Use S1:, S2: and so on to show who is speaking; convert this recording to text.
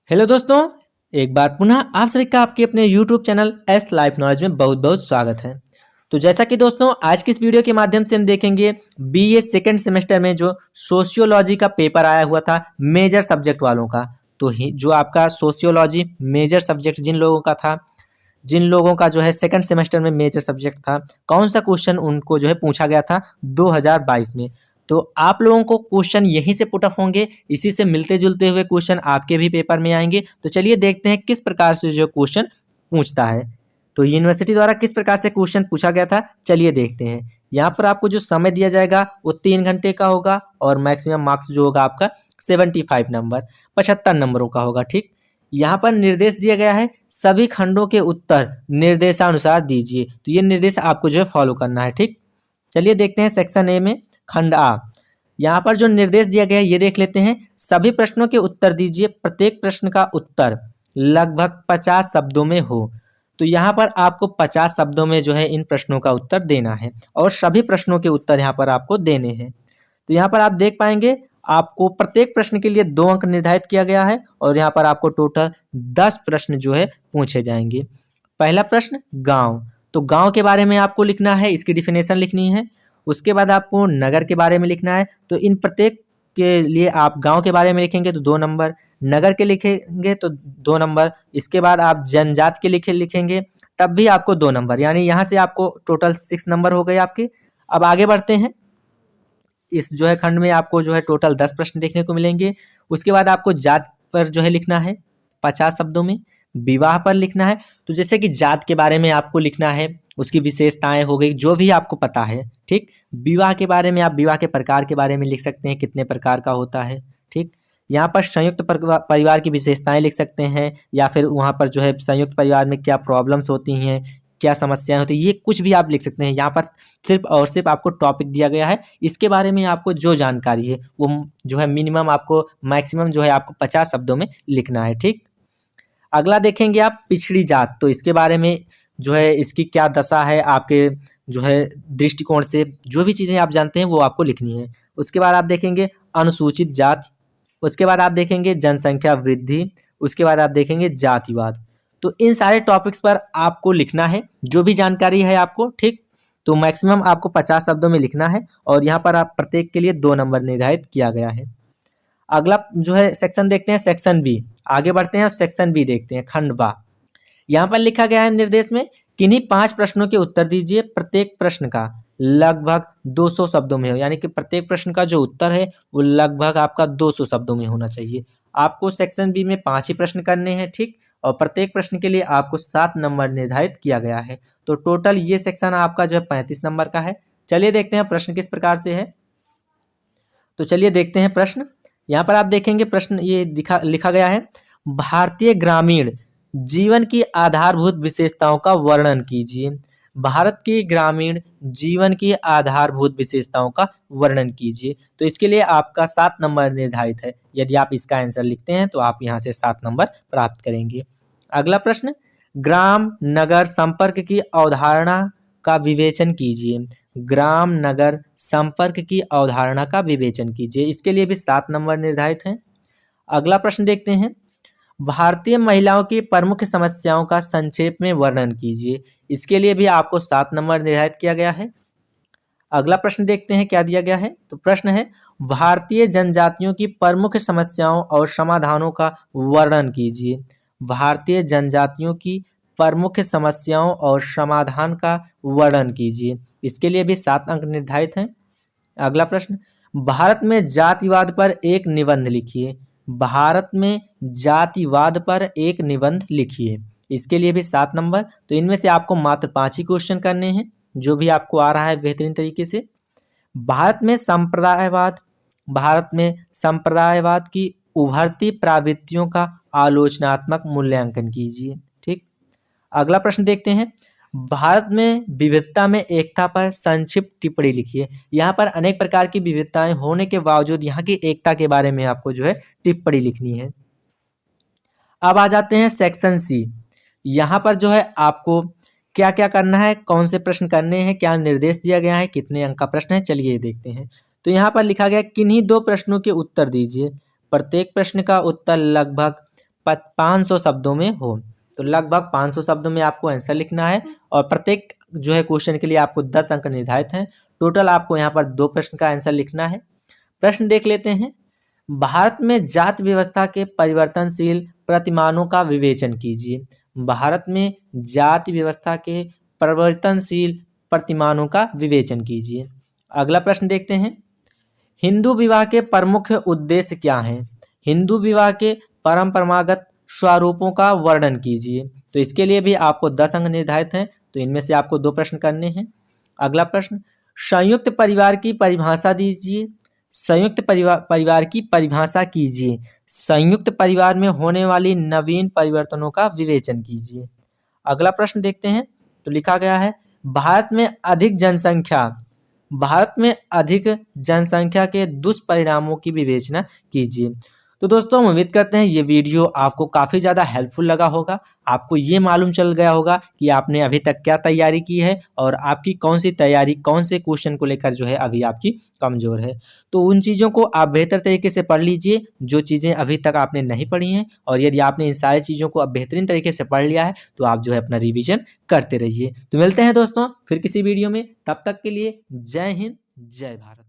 S1: Hello दोस्तों, एक बार पुनः आप सभी का आपके अपने YouTube channel S life knowledge में बहुत बहुत स्वागत है। तो जैसा कि दोस्तों आज की इस वीडियो के माध्यम से हम देखेंगे बीए सेकेंड सेमेस्टर में जो सोशियोलॉजी का पेपर आया हुआ था मेजर सब्जेक्ट वालों का। तो जो आपका सोशियोलॉजी मेजर सब्जेक्ट जिन लोगों का जो है सेकंड सेमेस्टर में मेजर सब्जेक्ट था, कौन सा क्वेश्चन उनको जो है पूछा गया था 2022 में। तो आप लोगों को क्वेश्चन यहीं से पुट अप होंगे, इसी से मिलते जुलते हुए क्वेश्चन आपके भी पेपर में आएंगे। तो चलिए देखते हैं किस प्रकार से जो क्वेश्चन पूछता है। तो यूनिवर्सिटी द्वारा किस प्रकार से क्वेश्चन पूछा गया था, चलिए देखते हैं। यहाँ पर आपको जो समय दिया जाएगा वो 3 घंटे का होगा और मैक्सिमम मार्क्स जो होगा आपका 75 नंबर 75 नंबरों का होगा। ठीक, यहाँ पर निर्देश दिया गया है सभी खंडों के उत्तर निर्देशानुसार दीजिए। तो ये निर्देश आपको जो है फॉलो करना है। ठीक, चलिए देखते हैं सेक्शन ए में खंड आ। यहाँ पर जो निर्देश दिया गया है ये देख लेते हैं। सभी प्रश्नों के उत्तर दीजिए, प्रत्येक प्रश्न का उत्तर लगभग 50 शब्दों में हो। तो यहाँ पर आपको 50 शब्दों में जो है इन प्रश्नों का उत्तर देना है और सभी प्रश्नों के उत्तर यहाँ पर आपको देने हैं। तो यहाँ पर आप देख पाएंगे आपको प्रत्येक प्रश्न के लिए 2 अंक निर्धारित किया गया है और यहाँ पर आपको टोटल 10 प्रश्न जो है पूछे जाएंगे। पहला प्रश्न गांव। तो गांव के बारे में आपको लिखना है, इसकी डिफिनेशन लिखनी है। उसके बाद आपको नगर के बारे में लिखना है। तो इन प्रत्येक के लिए आप गांव के बारे में लिखेंगे तो 2 नंबर, नगर के लिखेंगे तो 2 नंबर, इसके बाद आप जनजात के लिखेंगे तब भी आपको 2 नंबर, यानी यहाँ से आपको टोटल 6 नंबर हो गए आपके। अब आगे बढ़ते हैं। इस जो है खंड में आपको जो है टोटल 10 प्रश्न देखने को मिलेंगे। उसके बाद आपको जात पर जो है लिखना है 50 शब्दों में, विवाह पर लिखना है। तो जैसे कि जात के बारे में आपको लिखना है, उसकी विशेषताएं हो गई जो भी आपको पता है। ठीक, विवाह के बारे में आप विवाह के प्रकार के बारे में लिख सकते हैं, कितने प्रकार का होता है। ठीक, यहाँ पर संयुक्त परिवार की विशेषताएं लिख सकते हैं या फिर वहाँ पर जो है संयुक्त परिवार में क्या प्रॉब्लम्स होती हैं, क्या समस्याएं होती हैं, ये कुछ भी आप लिख सकते हैं। यहाँ पर सिर्फ और सिर्फ आपको टॉपिक दिया गया है, इसके बारे में आपको जो जानकारी है वो जो है मिनिमम आपको मैक्सिमम जो है आपको 50 शब्दों में लिखना है। ठीक, अगला देखेंगे आप पिछड़ी जात। तो इसके बारे में जो है इसकी क्या दशा है आपके जो है दृष्टिकोण से, जो भी चीज़ें आप जानते हैं वो आपको लिखनी है। उसके बाद आप देखेंगे अनुसूचित जात, उसके बाद आप देखेंगे जनसंख्या वृद्धि, उसके बाद आप देखेंगे जातिवाद। तो इन सारे टॉपिक्स पर आपको लिखना है जो भी जानकारी है आपको। ठीक, तो मैक्सिमम आपको 50 शब्दों में लिखना है और यहाँ पर आप प्रत्येक के लिए 2 नंबर निर्धारित किया गया है। अगला जो है सेक्शन देखते हैं, सेक्शन बी। आगे बढ़ते हैं और सेक्शन बी देखते हैं, खंड बा। यहाँ पर लिखा गया है निर्देश में किन्हीं 5 प्रश्नों के उत्तर दीजिए, प्रत्येक प्रश्न का लगभग 200 शब्दों में हो, यानी कि प्रत्येक प्रश्न का जो उत्तर है वो लगभग आपका 200 शब्दों में होना चाहिए। आपको सेक्शन बी में 5 ही प्रश्न करने हैं। ठीक, और प्रत्येक प्रश्न के लिए आपको 7 नंबर निर्धारित किया गया है। तो टोटल ये सेक्शन आपका जो है 35 नंबर का है। चलिए देखते हैं प्रश्न किस प्रकार से है। तो चलिए देखते हैं प्रश्न। यहाँ पर आप देखेंगे प्रश्न ये लिखा गया है, भारतीय ग्रामीण जीवन की आधारभूत विशेषताओं का वर्णन कीजिए। भारत की ग्रामीण जीवन की आधारभूत विशेषताओं का वर्णन कीजिए। तो इसके लिए आपका 7 नंबर निर्धारित है। यदि आप इसका आंसर लिखते हैं तो आप यहाँ से 7 नंबर प्राप्त करेंगे। अगला प्रश्न, ग्राम नगर संपर्क की अवधारणा का विवेचन कीजिए। ग्राम नगर संपर्क की अवधारणा का विवेचन कीजिए, इसके लिए भी 7 नंबर निर्धारित हैं। अगला प्रश्न देखते हैं, भारतीय महिलाओं की प्रमुख समस्याओं का संक्षेप में वर्णन कीजिए। इसके लिए भी आपको 7 नंबर निर्धारित किया गया है। अगला प्रश्न देखते हैं क्या दिया गया है। तो प्रश्न है, भारतीय जनजातियों की प्रमुख समस्याओं और समाधानों का वर्णन कीजिए। भारतीय जनजातियों की प्रमुख समस्याओं और समाधान का वर्णन कीजिए, इसके लिए भी 7 अंक निर्धारित हैं। अगला प्रश्न, भारत में जातिवाद पर एक निबंध लिखिए। भारत में जातिवाद पर एक निबंध लिखिए, इसके लिए भी 7 नंबर। तो इनमें से आपको मात्र 5 ही क्वेश्चन करने हैं, जो भी आपको आ रहा है बेहतरीन तरीके से। भारत में संप्रदायवाद की उभरती प्रवृत्तियों का आलोचनात्मक मूल्यांकन कीजिए। ठीक, अगला प्रश्न देखते हैं, भारत में विविधता में एकता पर संक्षिप्त टिप्पणी लिखिए। यहाँ पर अनेक प्रकार की विविधताएं होने के बावजूद यहाँ की एकता के बारे में आपको जो है टिप्पणी लिखनी है। अब आ जाते हैं सेक्शन सी। यहाँ पर जो है आपको क्या क्या करना है, कौन से प्रश्न करने हैं, क्या निर्देश दिया गया है, कितने अंक का प्रश्न है, चलिए ये देखते हैं। तो यहाँ पर लिखा गया किन्हीं 2 प्रश्नों के उत्तर दीजिए। प्रत्येक प्रश्न का उत्तर लगभग 500 शब्दों में हो। तो लगभग 500 शब्दों में आपको आंसर लिखना है और प्रत्येक जो है क्वेश्चन के लिए आपको 10 अंक निर्धारित हैं। टोटल आपको यहाँ पर 2 प्रश्न का आंसर लिखना है। प्रश्न देख लेते हैं। भारत में जाति व्यवस्था के परिवर्तनशील प्रतिमानों का विवेचन कीजिए। भारत में जाति व्यवस्था के परिवर्तनशील प्रतिमानों का विवेचन कीजिए। अगला प्रश्न देखते हैं। हिंदू विवाह के प्रमुख उद्देश्य क्या हैं? हिंदू विवाह के परंपरागत स्वरूपों का वर्णन कीजिए। तो इसके लिए भी आपको 10 अंक निर्धारित हैं। तो इनमें से आपको 2 प्रश्न करने हैं। अगला प्रश्न, संयुक्त परिवार की परिभाषा दीजिए। संयुक्त परिवार की परिभाषा कीजिए। संयुक्त परिवार में होने वाली नवीन परिवर्तनों का विवेचन कीजिए। अगला प्रश्न देखते हैं। तो लिखा गया है, भारत में अधिक जनसंख्या के दुष्परिणामों की विवेचना कीजिए। तो दोस्तों, हम उम्मीद करते हैं ये वीडियो आपको काफ़ी ज़्यादा हेल्पफुल लगा होगा। आपको ये मालूम चल गया होगा कि आपने अभी तक क्या तैयारी की है और आपकी कौन सी तैयारी कौन से क्वेश्चन को लेकर जो है अभी आपकी कमज़ोर है। तो उन चीज़ों को आप बेहतर तरीके से पढ़ लीजिए जो चीज़ें अभी तक आपने नहीं पढ़ी हैं। और यदि आपने इन सारी चीज़ों को अब बेहतरीन तरीके से पढ़ लिया है तो आप जो है अपना रिविज़न करते रहिए। तो मिलते हैं दोस्तों फिर किसी वीडियो में। तब तक के लिए जय हिंद, जय भारत।